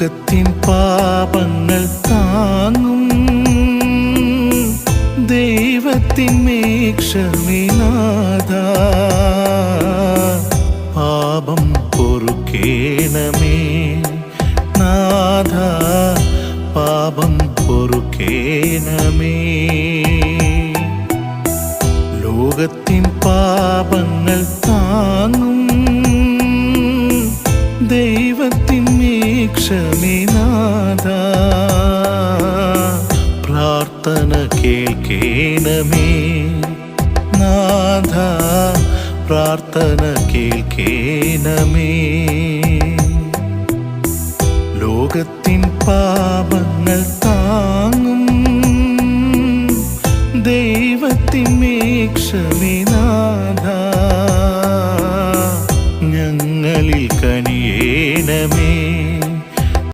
ലോകത്തിൻ പാപങ്ങൾ താങ്ങും ദൈവത്തിൻ മേക്ഷമേ നാഥാ, പാപം പൊറുക്കേണമേ നാഥാ, പാപം പൊറുക്കേണമേ. ലോകത്തിൻ പാപങ്ങൾ താങ്ങും ദൈവത്തിൻ മേക്ഷമേ നാഥാ, പ്രാർത്ഥന കേൾക്കേണമേ നാഥാ, പ്രാർത്ഥന കേൾക്കേണമേ. ലോകത്തിൻ പാപങ്ങൾ താങ്ങും ദൈവത്തിൻ മേക്ഷമേ നാഥാ, ഞങ്ങളിൽ കനിയേണമേ